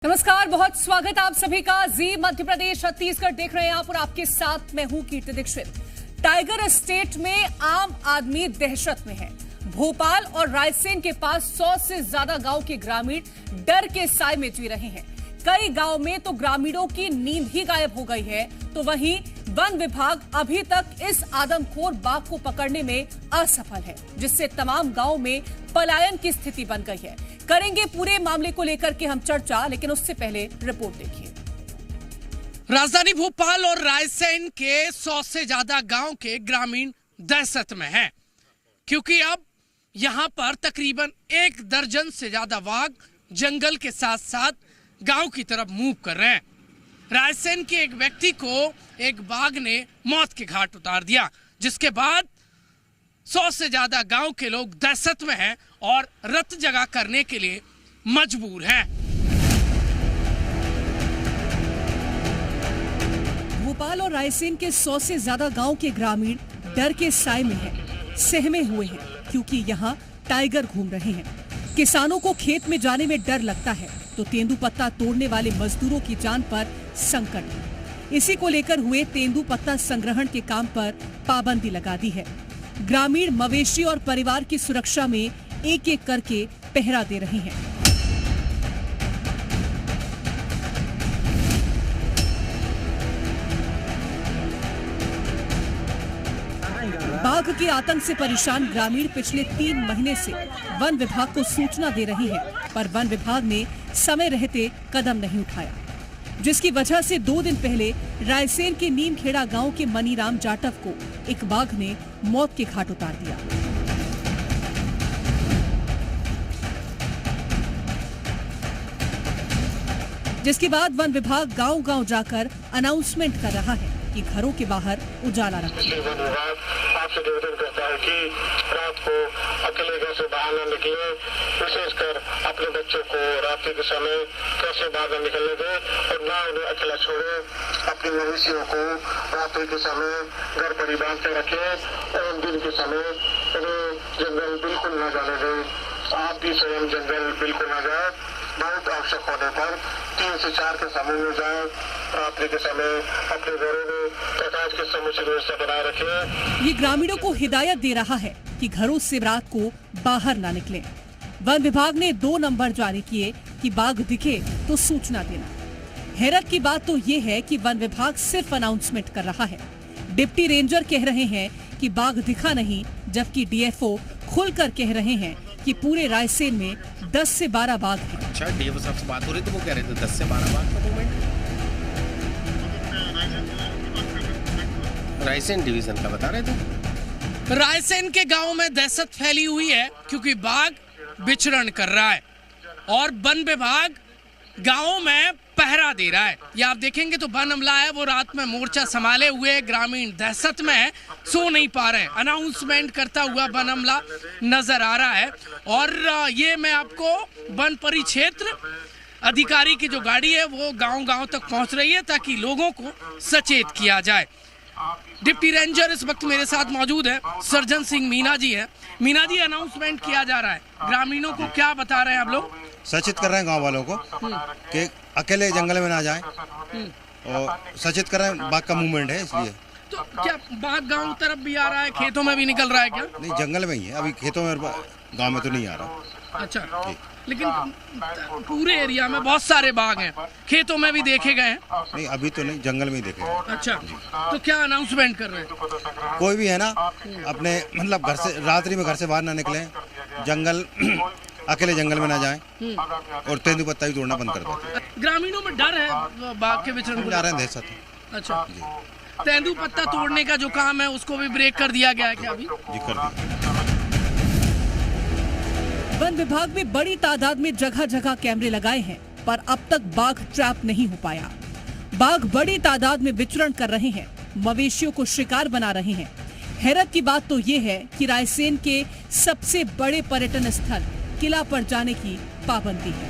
नमस्कार, बहुत स्वागत आप सभी का। जी मध्य प्रदेश छत्तीसगढ़ देख रहे हैं आप और आपके साथ मैं हूं कीर्ति दीक्षित। टाइगर एस्टेट में आम आदमी दहशत में है। भोपाल और रायसेन के पास 100 से ज्यादा गांव के ग्रामीण डर के साए में जी रहे हैं। कई गांव में तो ग्रामीणों की नींद ही गायब हो गई है, तो वहीं वन विभाग अभी तक इस आदमखोर बाघ को पकड़ने में असफल है, जिससे तमाम गांव में पलायन की स्थिति बन गई है। करेंगे पूरे मामले को लेकर के हम चर्चा, लेकिन उससे पहले रिपोर्ट देखिए। राजधानी भोपाल और रायसेन के 100 से ज्यादा गांव के ग्रामीण दहशत में हैं, क्योंकि अब यहां पर तकरीबन 1 दर्जन से ज्यादा बाघ जंगल के साथ साथ गांव की तरफ मूव कर रहे हैं। रायसेन के एक व्यक्ति को एक बाघ ने मौत के घाट उतार दिया, जिसके बाद 100 से ज्यादा गांव के लोग दहशत में हैं और रत जगह करने के लिए मजबूर हैं। भोपाल और रायसेन के 100 से ज्यादा गांव के ग्रामीण डर के साए में हैं, सहमे हुए हैं, क्योंकि यहाँ टाइगर घूम रहे हैं। किसानों को खेत में जाने में डर लगता है, तो तेंदुपत्ता तोड़ने वाले मजदूरों की जान पर संकट है। इसी को लेकर हुए तेंदुपत्ता संग्रहण के काम पर पाबंदी लगा दी है। ग्रामीण मवेशी और परिवार की सुरक्षा में एक एक करके पहरा दे रहे हैं। बाघ के आतंक से परेशान ग्रामीण पिछले 3 महीने से वन विभाग को सूचना दे रहे हैं, पर वन विभाग ने समय रहते कदम नहीं उठाया, जिसकी वजह से 2 दिन पहले रायसेन के नीमखेड़ा गांव के मनीराम जाटव को एक बाघ ने मौत के घाट उतार दिया। जिसके बाद वन विभाग गांव-गांव जाकर अनाउंसमेंट कर रहा है कि घरों के बाहर उजाला रखें। वन विभाग आपसे निवेदन करता है कि रात को अकेले घर से बाहर न निकले, विशेषकर अपने बच्चों को रात्रि के समय कैसे बाहर न निकलने दें और न उन्हें अकेला छोड़े। अपनी मवेशियों को रात्रि के समय घर परिवार से रखें और दिन के समय उन्हें जंगल बिल्कुल न जाने दें। आप भी स्वयं जंगल बिल्कुल न जाए। बहुत आवश्यक होने पर 3 से 4 के समूह में जाए। रात्रि के समय अपने घरों में प्रकाश की समुचित व्यवस्था बनाए रखें। ये ग्रामीणों को हिदायत दे रहा है कि घरों से रात को बाहर ना निकलें। वन विभाग ने 2 नंबर जारी किए कि बाघ दिखे तो सूचना देना। हैरत की बात तो ये है कि वन विभाग सिर्फ अनाउंसमेंट कर रहा है। डिप्टी रेंजर कह रहे हैं कि बाघ दिखा नहीं, जबकि डीएफओ खुलकर कह रहे हैं कि पूरे रायसेन में 10 से 12 बाघ हैं। अच्छा, डीएफओ साहब से बात हो रही तो वो कह रहे थे 10 से 12 बाघ का मूवमेंट। रायसेन डिवीजन का बता रहे थे। रायसेन के गांव में दहशत फैली हुई है, क्योंकि बाघ विचरण कर रहा है और वन विभाग गांवों में पहरा दे रहा है। ये आप देखेंगे तो वन अमला है, वो रात में मोर्चा संभाले हुए ग्रामीण दहशत में है, सो नहीं पा रहे। अनाउंसमेंट करता हुआ वन अमला नजर आ रहा है। और ये मैं आपको वन परिक्षेत्र अधिकारी की जो गाड़ी है वो गांव-गांव तक पहुंच रही है, ताकि लोगों को सचेत किया जाए। डिप्टी रेंजर इस वक्त मेरे साथ मौजूद है, सर्जन सिंह मीना जी है। मीना जी, अनाउंसमेंट किया जा रहा है, ग्रामीणों को क्या बता रहे हैं आप लोग? सचेत कर रहे हैं गांव वालों को कि अकेले जंगल में ना जाएं और सचेत कर रहे हैं। बाघ का मूवमेंट है, इसलिए। तो क्या बाघ गांव तरफ भी आ रहा है, खेतों में भी निकल रहा है क्या? नहीं, जंगल में ही है अभी, खेतों में गांव में तो नहीं आ रहा। अच्छा, लेकिन पूरे एरिया में बहुत सारे बाघ हैं, खेतों में भी देखे गए हैं? नहीं, अभी तो नहीं, जंगल में ही देखे गए। अच्छा, तो क्या अनाउंसमेंट कर रहे हैं? कोई भी है ना, अपने मतलब घर से रात्रि में घर से बाहर ना निकले, जंगल अकेले जंगल में ना जाएं और तेंदुपत्ता भी तोड़ना बंद कर दें। ग्रामीणों में डर है बाघ के विचरण को? जा रहे हैं दहशत। अच्छा, तेंदुपत्ता तोड़ने का जो काम है उसको भी ब्रेक कर दिया गया है क्या अभी? जी, कर दिया। वन विभाग में बड़ी तादाद में जगह जगह कैमरे लगाए हैं, पर अब तक बाघ ट्रैप नहीं हो पाया। बाघ बड़ी तादाद में विचरण कर रहे हैं, मवेशियों को शिकार बना रहे हैं। हैरत की बात तो ये है कि रायसेन के सबसे बड़े पर्यटन स्थल किला पर जाने की पाबंदी है।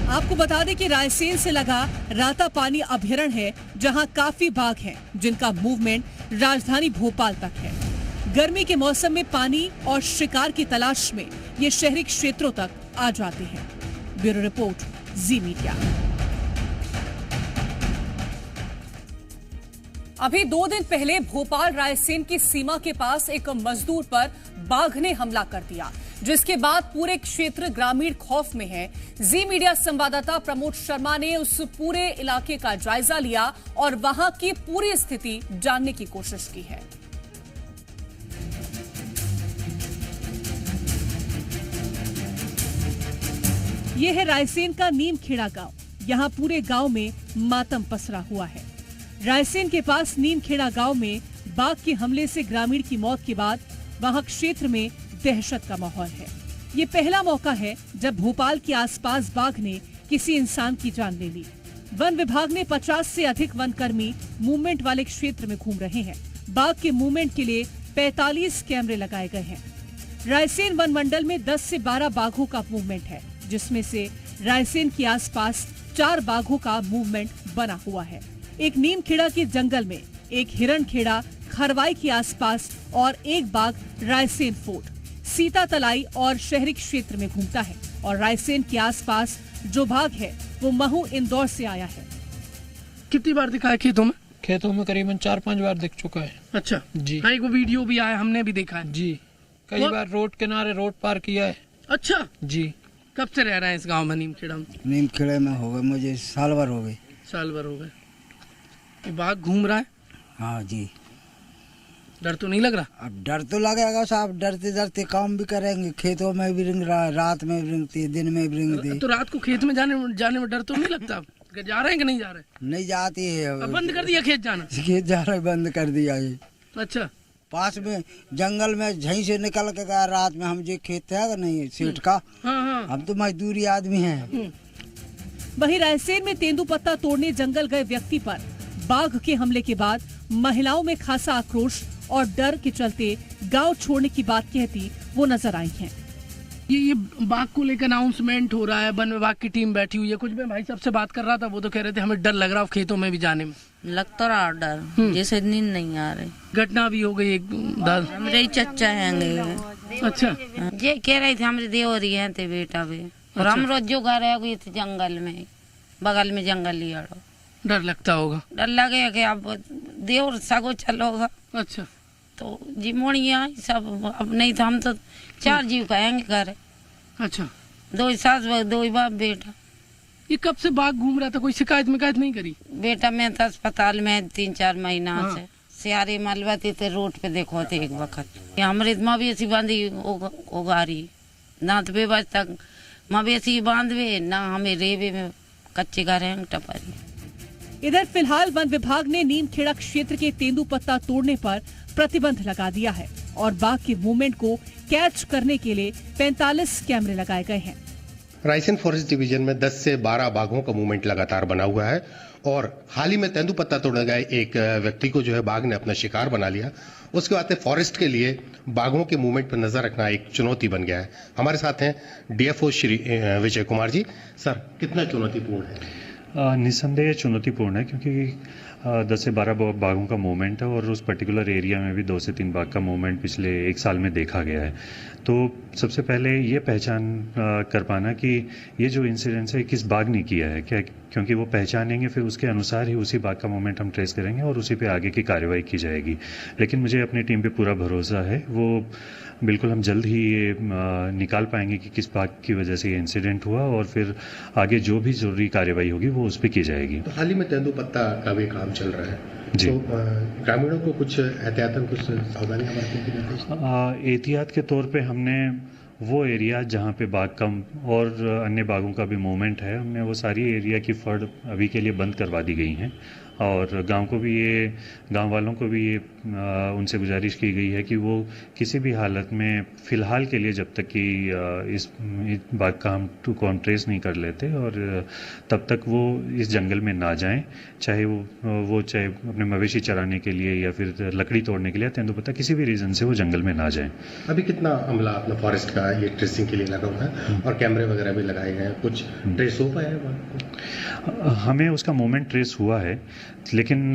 आपको बता दें कि रायसेन से लगा रातापानी अभयारण्य है, जहां काफी बाघ हैं, जिनका मूवमेंट राजधानी भोपाल तक है। गर्मी के मौसम में पानी और शिकार की तलाश में ये शहरी क्षेत्रों तक आ जाते हैं। ब्यूरो रिपोर्ट, जी मीडिया। अभी 2 दिन पहले भोपाल रायसेन की सीमा के पास एक मजदूर पर बाघ ने हमला कर दिया, जिसके बाद पूरे क्षेत्र ग्रामीण खौफ में है। जी मीडिया संवाददाता प्रमोद शर्मा ने उस पूरे इलाके का जायजा लिया और वहां की पूरी स्थिति जानने की कोशिश की है। यह है रायसेन का नीमखेड़ा गांव। यहां पूरे गांव में मातम पसरा हुआ है। रायसेन के पास नीमखेड़ा गांव में बाघ के हमले से ग्रामीण की मौत के बाद वहां क्षेत्र में दहशत का माहौल है। ये पहला मौका है जब भोपाल के आसपास बाघ ने किसी इंसान की जान ले ली। वन विभाग ने 50 से अधिक वन कर्मी मूवमेंट वाले क्षेत्र में घूम रहे हैं। बाघ के मूवमेंट के लिए 45 कैमरे लगाए गए हैं। रायसेन वन मंडल में 10 से 12 बाघों का मूवमेंट है, जिसमें से रायसेन के आसपास 4 बाघों का मूवमेंट बना हुआ है। एक नीमखेड़ा के जंगल में, एक हिरणखेड़ा खरवाई के आसपास और एक बाघ रायसेन फोर्ट, सीता तलाई और शहरी क्षेत्र में घूमता है। और रायसेन के आसपास जो बाघ है वो महू इंदौर से आया है। कितनी बार दिखा है खेतों में? खेतों में करीबन 4-5 बार दिख चुका है। अच्छा जी। हाँ, एक वो वीडियो भी आया, हमने भी देखा है जी। कई बार रोड किनारे रोड पार किया है। अच्छा जी। कब से रह रहे हैं इस गांव में, नीमखेड़ा में? नीमखेड़े में हो गए मुझे साल भर हो गए। साल भर हो गए। ये बाघ घूम रहा है? हाँ जी। डर तो नहीं लग रहा? अब डर तो लगेगा साहब, डरते डरते काम भी करेंगे। खेतों में भी रिंग रहा, रात में भी रिंगती, दिन में भी रिंगती। तो रात को खेत में जाने में डर तो नहीं लगता? जा रहे हैं कि नहीं जा रहे? नहीं जाती है। अब बंद कर दिया खेत जाना? खेत जा रहे बंद कर दिया ये। अच्छा। पास में जंगल में झहीं से निकल के गया रात में। हम जो खेत है नहीं सेठ का, हाँ। हम तो मजदूरी आदमी हैं। वहीं रायसेन में तेंदुपत्ता तोड़ने जंगल गए व्यक्ति पर बाघ के हमले के बाद महिलाओं में खासा आक्रोश और डर के चलते गांव छोड़ने की बात कहती वो नजर आई हैं। ये बाघ को लेकर अनाउंसमेंट हो रहा है, वन विभाग की टीम बैठी हुई है। कुछ मैं भाई साहब से बात कर रहा था, वो तो कह रहे थे हमें डर लग रहा है खेतों में भी जाने में। लगता रहा डर, जैसे नींद नहीं आ रही। घटना भी हो गई एक हमारे चचा है। अच्छा। ये कह रहे थे हमारे देवरी है थे बेटा भी। और हम रोज जो घर है थे जंगल में, बगल में जंगल लिया। डर लगता होगा? डर लगे कि अब देवर सगो चलोगा। अच्छा। तो जी मोड़िया सब, अब नहीं तो हम तो 4 जीव कहेंगे घर। अच्छा। 2 सास 2 बाप बेटा। ये कब से बाघ घूम रहा था? कोई शिकायत नहीं करी? बेटा मैं तो अस्पताल में 3-4 महीना से सियारे मलबती थे, रोड पे देखो थे एक वक्त। हमारे मवेशी बांधी उगारी ना, तो बेबस तक मवेशी बांधवे ना, हमें रेवे में कच्चे घर हैं टपारी। इधर फिलहाल वन विभाग ने नीमखेड़ा क्षेत्र के तेंदुपत्ता तोड़ने पर प्रतिबंध लगा दिया है और बाघ के मूवमेंट को कैच करने के लिए 45 कैमरे लगाए गए हैं। रायसेन फॉरेस्ट डिवीजन में 10 से 12 बाघों का मूवमेंट लगातार बना हुआ है और हाल ही में तेंदुपत्ता तोड़ने गए एक व्यक्ति को जो है बाघ ने अपना शिकार बना लिया। उसके बाद फॉरेस्ट के लिए बाघों के मूवमेंट पर नजर रखना एक चुनौती बन गया है। हमारे साथ हैं डीएफओ श्री विजय कुमार जी। सर, कितना चुनौतीपूर्ण है? निस्संदेह चुनौतीपूर्ण है, क्योंकि 10 से 12 बाघों का मूवमेंट है और उस पर्टिकुलर एरिया में भी 2 से 3 बाघ का मूवमेंट पिछले 1 साल में देखा गया है। तो सबसे पहले ये पहचान कर पाना कि ये जो इंसिडेंस है किस बाघ ने किया है, क्या, क्योंकि वो पहचानेंगे फिर उसके अनुसार ही उसी बाघ का मूवमेंट हम ट्रेस करेंगे और उसी पे आगे की कार्रवाई की जाएगी। लेकिन मुझे अपनी टीम पे पूरा भरोसा है, वो बिल्कुल हम जल्द ही ये निकाल पाएंगे कि किस बात की वजह से ये इंसिडेंट हुआ और फिर आगे जो भी जरूरी कार्रवाई होगी वो उस पर की जाएगी। तो हाल ही में तेंदुपत्ता का भी काम चल रहा है जी। तो ग्रामीणों को कुछ एहतियातन कुछ सावधानियां बरतने की निर्देश? एहतियात के तौर पे हमने वो एरिया जहाँ पे बाघ कम और अन्य बाघों का भी मूवमेंट है, हमने वो सारी एरिया की फड़ अभी के लिए बंद करवा दी गई हैं और गांव वालों को भी ये उनसे गुजारिश की गई है कि वो किसी भी हालत में फ़िलहाल के लिए जब तक कि इस बाघ का हम ट्रेस नहीं कर लेते और तब तक वो इस जंगल में ना जाएं, चाहे वो चाहे अपने मवेशी चराने के लिए या फिर लकड़ी तोड़ने के लिए, तेंदुपत्ता किसी भी रीज़न से वो जंगल में ना जाएं। अभी कितना अमला अपना फॉरेस्ट का ये ट्रेसिंग के लिए लगा हुआ है और कैमरे वगैरह भी लगाए गए हैं, कुछ ट्रेस हो पाया है? हमें उसका मूवमेंट ट्रेस हुआ है, लेकिन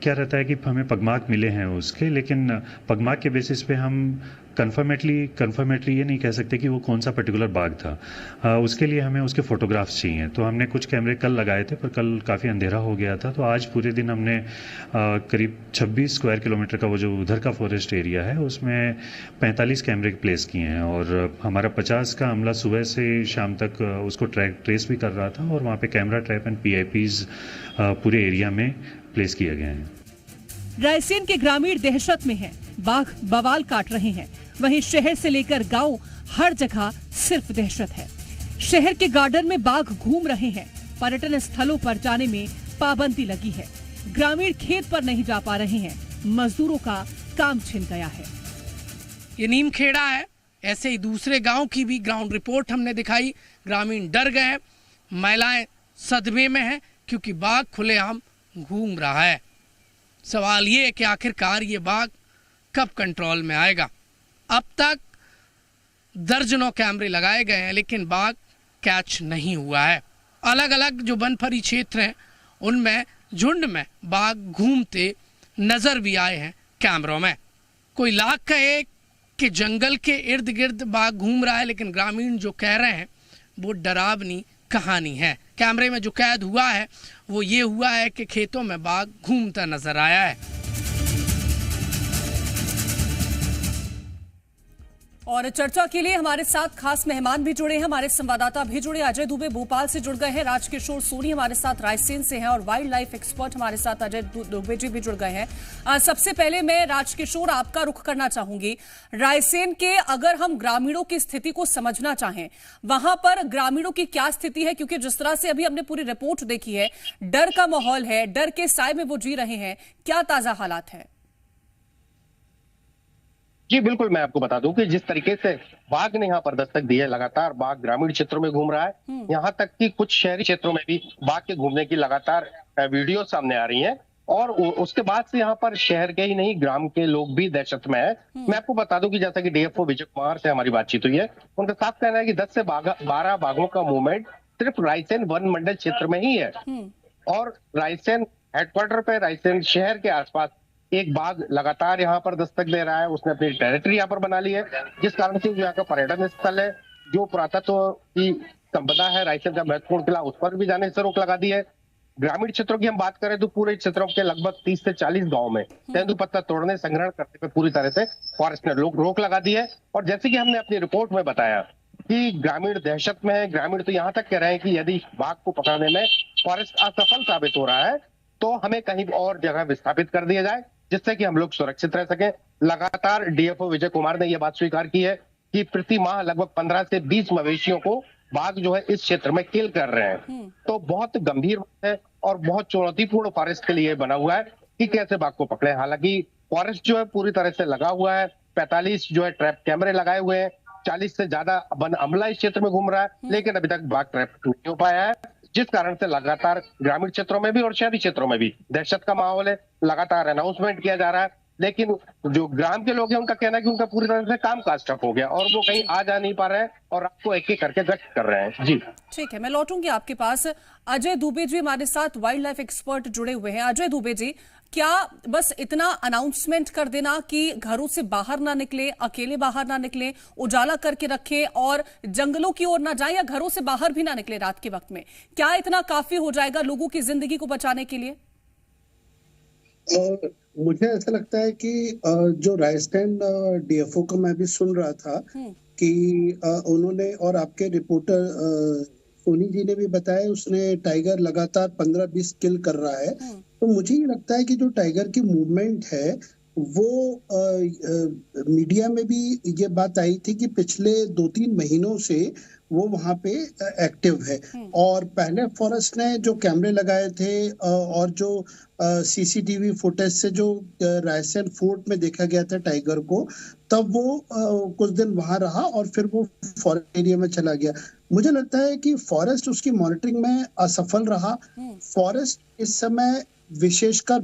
क्या रहता है कि हमें पगमार्क मिले हैं उसके, लेकिन पगमार्क के बेसिस पे हम कन्फर्मेटली ये नहीं कह सकते कि वो कौन सा पर्टिकुलर बाघ था। उसके लिए हमें उसके फ़ोटोग्राफ्स चाहिए। तो हमने कुछ कैमरे कल लगाए थे, पर कल काफ़ी अंधेरा हो गया था, तो आज पूरे दिन हमने करीब 26 स्क्वायर किलोमीटर का वो जो उधर का फॉरेस्ट एरिया है उसमें 45 कैमरे प्लेस किए हैं, और हमारा 50 का अमला सुबह से शाम तक उसको ट्रेस भी कर रहा था, और वहाँ पे कैमरा ट्रैप एंड PIPs पूरे एरिया में प्लेस किए गए हैं। रायसेन के ग्रामीण दहशत में हैं, बाघ बवाल काट रहे हैं, वहीं शहर से लेकर गांव हर जगह सिर्फ दहशत है। शहर के गार्डन में बाघ घूम रहे हैं, पर्यटन स्थलों पर जाने में पाबंदी लगी है, ग्रामीण खेत पर नहीं जा पा रहे हैं, मजदूरों का काम छिन गया है। ये नीमखेड़ा है, ऐसे ही दूसरे गांव की भी ग्राउंड रिपोर्ट हमने दिखाई। ग्रामीण डर गए, महिलाएं सदमे में हैं क्योंकि बाघ खुलेआम घूम रहा है। सवाल ये है कि आखिरकार ये बाघ कब कंट्रोल में आएगा। अब तक दर्जनों कैमरे लगाए गए हैं, लेकिन बाघ कैच नहीं हुआ है। अलग अलग जो बनफरी क्षेत्र हैं उनमें झुंड में बाघ घूमते नजर भी आए हैं कैमरों में। कोई लाख कहे कि जंगल के इर्द गिर्द बाघ घूम रहा है, लेकिन ग्रामीण जो कह रहे हैं वो डरावनी कहानी है। कैमरे में जो कैद हुआ है वो ये हुआ है कि खेतों में बाघ घूमता नजर आया है। और चर्चा के लिए हमारे साथ खास मेहमान भी जुड़े हैं, हमारे संवाददाता भी जुड़े। अजय दुबे भोपाल से जुड़ गए हैं, राजकिशोर सोनी हमारे साथ रायसेन से हैं, और वाइल्ड लाइफ एक्सपर्ट हमारे साथ अजय दुबे जी भी जुड़ गए हैं। सबसे पहले मैं राजकिशोर आपका रुख करना चाहूंगी। रायसेन के अगर हम ग्रामीणों की स्थिति को समझना चाहें, वहां पर ग्रामीणों की क्या स्थिति है? क्योंकि जिस तरह से अभी हमने पूरी रिपोर्ट देखी है, डर का माहौल है, डर के साए में वो जी रहे हैं। क्या ताजा हालात है? जी बिल्कुल, मैं आपको बता दूं कि जिस तरीके से बाघ ने यहाँ पर दस्तक दी है, लगातार बाघ ग्रामीण क्षेत्रों में घूम रहा है। यहाँ तक कि कुछ शहरी क्षेत्रों में भी बाघ के घूमने की लगातार वीडियो सामने आ रही हैं, और उसके बाद से यहाँ पर शहर के ही नहीं ग्राम के लोग भी दहशत में है। मैं आपको बता दूं कि जैसा कि DFO विजय कुमार से हमारी बातचीत हुई है, उनका साफ कहना है कि 10 से 12 बाघों का मूवमेंट सिर्फ रायसेन वन मंडल क्षेत्र में ही है, और रायसेन हेडक्वार्टर पे, रायसेन शहर के आसपास एक बाघ लगातार यहाँ पर दस्तक दे रहा है। उसने अपनी टेरिटरी यहाँ पर बना ली है, जिस कारण से जो यहाँ का पर्यटन स्थल है, जो पुरातत्व की संपदा है, रायसेन का महत्वपूर्ण किला, उस पर भी जाने से रोक लगा दी है। ग्रामीण क्षेत्रों की हम बात करें तो पूरे क्षेत्रों के लगभग 30 से 40 गाँव में तेंदुपत्ता तोड़ने, संग्रहण करने पर पूरी तरह से फॉरेस्ट ने रोक लगा दी है। और जैसे कि हमने अपनी रिपोर्ट में बताया कि ग्रामीण दहशत में है। ग्रामीण तो यहाँ तक कह रहे हैं कि यदि बाघ को पकड़ने में फॉरेस्ट असफल साबित हो रहा है तो हमें कहीं और जगह विस्थापित कर दिया जाए, जिससे कि हम लोग सुरक्षित रह सकें। लगातार DFO विजय कुमार ने यह बात स्वीकार की है कि प्रति माह लगभग 15 से 20 मवेशियों को बाघ जो है इस क्षेत्र में किल कर रहे हैं। तो बहुत गंभीर है और बहुत चुनौतीपूर्ण फॉरेस्ट के लिए बना हुआ है कि कैसे बाघ को पकड़े। हालांकि फॉरेस्ट जो है पूरी तरह से लगा हुआ है, 45 जो है ट्रैप कैमरे लगाए हुए हैं, 40 से ज्यादा वन अमला इस क्षेत्र में घूम रहा है, लेकिन अभी तक बाघ ट्रैप नहीं हो पाया है, जिस कारण से लगातार ग्रामीण क्षेत्रों में भी और शहरी क्षेत्रों में भी दहशत का माहौल है। लगातार अनाउंसमेंट किया जा रहा है, लेकिन जो ग्राम के लोग हैं उनका कहना है कि उनका पूरी तरह से काम काज ठप हो गया और वो कहीं आ जा नहीं पा रहे हैं और रात को एक एक करके गश्त कर रहे हैं। जी ठीक है, मैं लौटूंगी आपके पास। अजय दुबे जी हमारे साथ वाइल्ड लाइफ एक्सपर्ट जुड़े हुए हैं। अजय दुबे जी, क्या बस इतना अनाउंसमेंट कर देना कि घरों से बाहर ना निकले, अकेले बाहर ना निकले, उजाला करके रखें और जंगलों की ओर ना जाए या घरों से बाहर भी ना निकले रात के वक्त में, क्या इतना काफी हो जाएगा लोगों की जिंदगी को बचाने के लिए? मुझे ऐसा लगता है कि जो रायसेन DFO का मैं भी सुन रहा था कि उन्होंने और आपके रिपोर्टर सोनी जी ने भी बताया उसने टाइगर लगातार 15-20 किल कर रहा है। तो मुझे ये लगता है कि जो टाइगर की मूवमेंट है वो मीडिया में भी ये बात आई थी कि पिछले 2-3 महीनों से वो वहाँ पे एक्टिव है। और पहले फॉरेस्ट ने जो कैमरे लगाए थे और जो CCTV फुटेज से जो रायसेन फोर्ट में देखा गया था टाइगर को, तब वो कुछ दिन वहां रहा और फिर वो फॉरेस्ट एरिया में चला गया। मुझे लगता है कि फॉरेस्ट उसकी मॉनिटरिंग में असफल रहा। फॉरेस्ट इस समय विशेषकर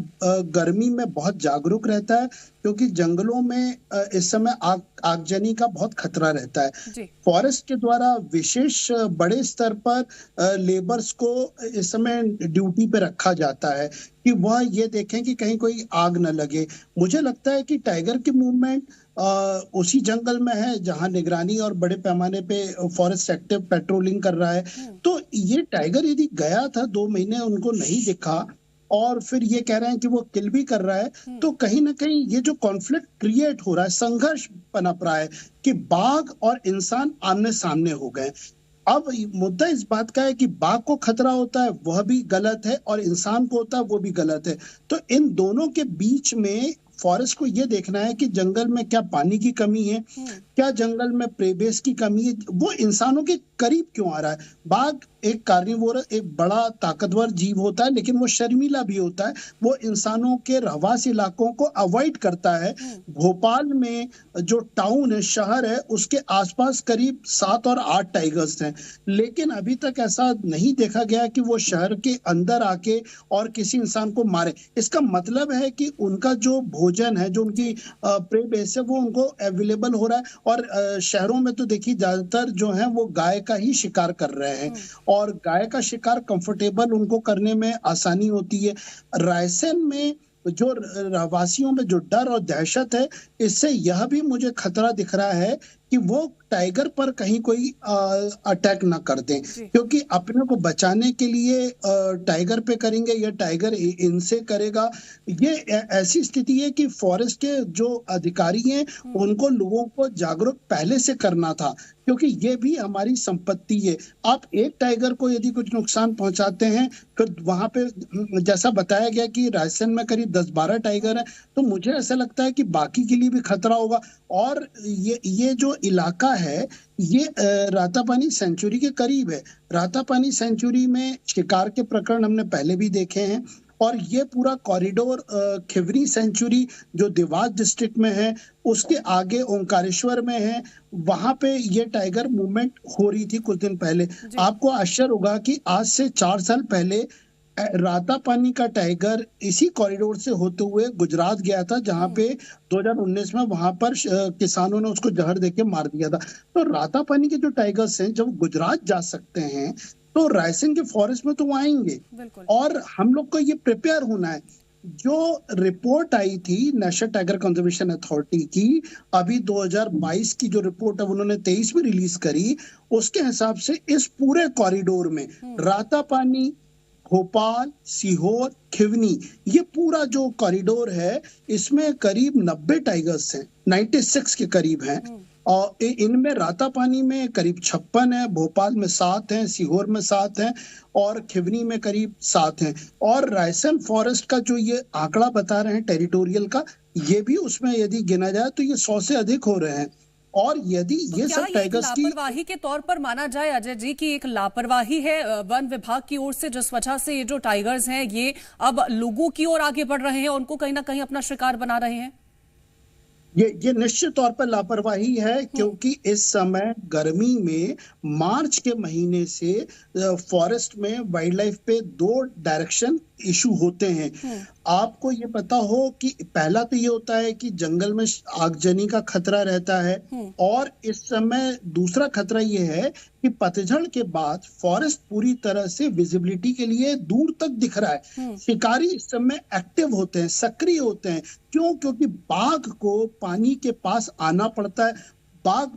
गर्मी में बहुत जागरूक रहता है, क्योंकि जंगलों में इस समय आगजनी का बहुत खतरा रहता है। फॉरेस्ट के द्वारा विशेष बड़े स्तर पर लेबर्स को इस समय ड्यूटी पे रखा जाता है कि वह ये देखें कि कहीं कोई आग न लगे। मुझे लगता है कि टाइगर की मूवमेंट उसी जंगल में है जहां निगरानी और बड़े पैमाने पे फॉरेस्ट एक्टिव पेट्रोलिंग कर रहा है। तो ये टाइगर यदि गया था 2 महीने, उनको नहीं दिखा और फिर ये कह रहे हैं कि वो किल भी कर रहा है, तो कहीं ना कहीं ये जो कॉन्फ्लिक्ट क्रिएट हो रहा है, संघर्ष पनप रहा है कि बाघ और इंसान आमने सामने हो गए। अब मुद्दा इस बात का है कि बाघ को खतरा होता है वह भी गलत है, और इंसान को होता है वो भी गलत है। तो इन दोनों के बीच में फॉरेस्ट को ये देखना है कि जंगल में क्या पानी की कमी है, क्या जंगल में प्रे बेस की कमी है, वो इंसानों के करीब क्यों आ रहा है। बाघ एक कार्निवोर, एक बड़ा ताकतवर जीव होता है, लेकिन वो शर्मीला भी होता है। वो इंसानों के रहवास इलाकों को अवॉइड करता है। भोपाल में जो टाउन है, शहर है, उसके आसपास करीब 7 और 8 टाइगर्स हैं, लेकिन अभी तक ऐसा नहीं देखा गया कि वो शहर के अंदर आके और किसी इंसान को मारे। इसका मतलब है कि उनका जो भोजन है, जो उनकी प्रे बेस है, वो उनको अवेलेबल हो रहा है। और शहरों में तो देखिए ज्यादातर जो है वो गाय का ही शिकार कर रहे हैं, और गाय का शिकार कंफर्टेबल उनको करने में आसानी होती है। रायसेन में जो रहवासियों में जो डर और दहशत है, इससे यह भी मुझे खतरा दिख रहा है कि वो टाइगर पर कहीं कोई अटैक ना कर दें, क्योंकि अपने को बचाने के लिए टाइगर पे करेंगे या टाइगर इनसे करेगा। ये ऐसी स्थिति है कि फॉरेस्ट के जो अधिकारी हैं उनको लोगों को जागरूक पहले से करना था, क्योंकि ये भी हमारी संपत्ति है। आप एक टाइगर को यदि कुछ नुकसान पहुंचाते हैं, फिर वहां पे जैसा बताया गया कि रायसेन में करीब 10-12 टाइगर है, तो मुझे ऐसा लगता है कि बाकी के लिए भी खतरा होगा। और ये जो इलाका है, ये रातापानी सेंचुरी के करीब है। रातापानी सेंचुरी में शिकार के प्रकरण हमने पहले भी देखे हैं, और ये पूरा कॉरिडोर खिवरी सेंचुरी जो देवास डिस्ट्रिक्ट में है, उसके आगे ओंकारेश्वर में है, वहां पे ये टाइगर मूवमेंट हो रही थी कुछ दिन पहले। आपको आश्चर्य होगा कि आज से 4 साल पहले रातापानी का टाइगर इसी कॉरिडोर से होते हुए गुजरात गया था, जहां पे 2019 में वहां पर किसानों ने उसको जहर देके मार दिया था। तो रातापानी के जो टाइगर्स हैं, जब गुजरात जा सकते हैं तो रायसेन के फॉरेस्ट में तो वो आएंगे, और हम लोग को ये प्रिपेयर होना है। जो रिपोर्ट आई थी नेशनल टाइगर कंजर्वेशन अथॉरिटी की, अभी 2022 की जो रिपोर्ट है उन्होंने 23 में रिलीज करी, उसके हिसाब से इस पूरे कॉरिडोर में रातापानी, भोपाल, सीहोर, खिवनी, ये पूरा जो कॉरिडोर है, इसमें करीब 90 टाइगर्स हैं, 96 के करीब हैं। और इनमें रातापानी में करीब 56 है, भोपाल में 7 हैं, सीहोर में 7 हैं, और खिवनी में करीब 7 हैं। और रायसेन फॉरेस्ट का जो ये आंकड़ा बता रहे हैं टेरिटोरियल का, ये भी उसमें यदि गिना जाए तो ये 100 से अधिक हो रहे हैं। और यदि ये सब टाइगर्स की लापरवाही के तौर पर माना जाए अजय जी की एक लापरवाही है वन विभाग की ओर से, जिस वजह से ये जो टाइगर्स हैं ये अब लोगों की ओर आगे बढ़ रहे हैं, उनको कहीं ना कहीं अपना शिकार बना रहे हैं? ये निश्चित तौर पर लापरवाही है, क्योंकि इस समय गर्मी में मार्च के महीने से फॉरेस्ट में वाइल्ड लाइफ पे 2 डायरेक्शन इशू होते हैं। आपको ये पता हो कि पहला तो ये होता है कि जंगल में आगजनी का खतरा रहता है, और इस समय दूसरा खतरा ये है कि पतझड़ के बाद फॉरेस्ट पूरी तरह से विजिबिलिटी के लिए दूर तक दिख रहा है। शिकारी इस समय एक्टिव होते हैं, सक्रिय होते हैं। क्यों? क्योंकि बाघ को पानी के पास आना पड़ता है। बाघ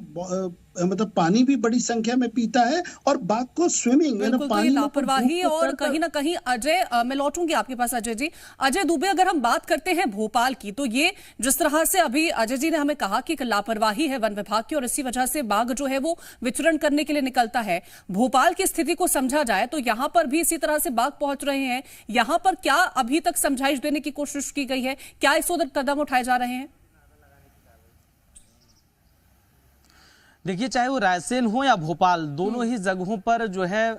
मतलब पानी भी बड़ी संख्या में पीता है, और बाघ को स्विमिंग पानी लापरवाही और कहीं ना कहीं अजय, मैं लौटूंगी आपके पास अजय जी। अजय दुबे, अगर हम बात करते हैं भोपाल की, तो ये जिस तरह से अभी अजय जी ने हमें कहा कि लापरवाही है वन विभाग की और इसी वजह से बाघ जो है वो विचरण करने के लिए निकलता है। भोपाल की स्थिति को समझा जाए तो यहाँ पर भी इसी तरह से बाघ पहुंच रहे हैं। यहाँ पर क्या अभी तक समझाइश देने की कोशिश की गई है? क्या इस ओर कदम उठाए जा रहे हैं? देखिए, चाहे वो रायसेन हो या भोपाल, दोनों ही जगहों पर जो है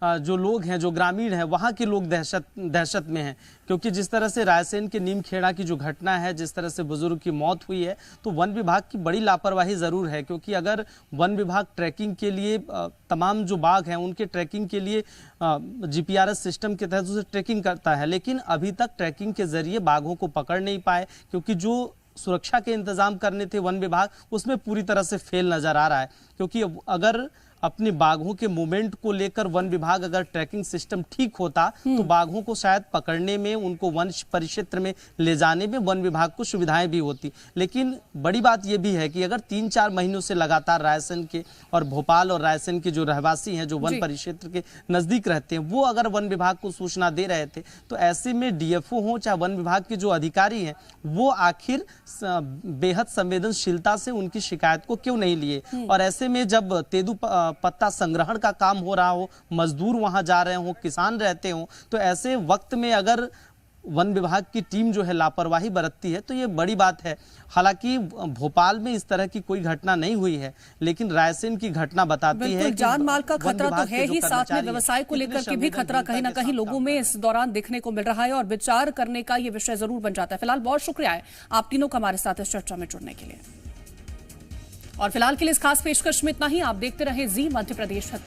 जो लोग हैं, जो ग्रामीण हैं, वहाँ के लोग दहशत में हैं, क्योंकि जिस तरह से रायसेन के नीमखेड़ा की जो घटना है, जिस तरह से बुजुर्ग की मौत हुई है, तो वन विभाग की बड़ी लापरवाही ज़रूर है। क्योंकि अगर वन विभाग ट्रैकिंग के लिए तमाम जो बाघ हैं उनके ट्रैकिंग के लिए GPRS सिस्टम के तहत उसे ट्रैकिंग करता है, लेकिन अभी तक ट्रैकिंग के जरिए बाघों को पकड़ नहीं पाए, क्योंकि जो सुरक्षा के इंतजाम करने थे वन विभाग, उसमें पूरी तरह से फेल नजर आ रहा है। क्योंकि अगर अपने बाघों के मूवमेंट को लेकर वन विभाग अगर ट्रैकिंग सिस्टम ठीक होता तो बाघों को शायद पकड़ने में, उनको वन परिक्षेत्र में ले जाने में वन विभाग को सुविधाएं भी होती। लेकिन बड़ी बात यह भी है कि अगर 3-4 महीनों से लगातार रायसेन के और भोपाल और रायसेन के जो रहवासी हैं, जो वन परिक्षेत्र के नजदीक रहते हैं, वो अगर वन विभाग को सूचना दे रहे थे, तो ऐसे में DFO हो चाहे वन विभाग के जो अधिकारी हैं, वो आखिर बेहद संवेदनशीलता से उनकी शिकायत को क्यों नहीं लिए। और ऐसे में जब तेंदू पत्ता संग्रहण का काम हो रहा हो, मजदूर वहां जा रहे हो, किसान रहते हो, तो ऐसे वक्त में अगर वन विभाग की टीम जो है लापरवाही बरतती है तो ये बड़ी बात है। हालांकि भोपाल में इस तरह की कोई घटना नहीं हुई है, लेकिन रायसेन की घटना बताती है कि जान माल का खतरा तो है ही, साथ में व्यवसाय को लेकर के भी खतरा कहीं ना कहीं लोगों में इस दौरान देखने को मिल रहा है और विचार करने का ये विषय जरूर बन जाता है। फिलहाल बहुत शुक्रिया है आप तीनों का हमारे साथ इस चर्चा में जुड़ने के लिए। और फिलहाल के लिए इस खास पेशकश में इतना ही। आप देखते रहे जी मध्य प्रदेश।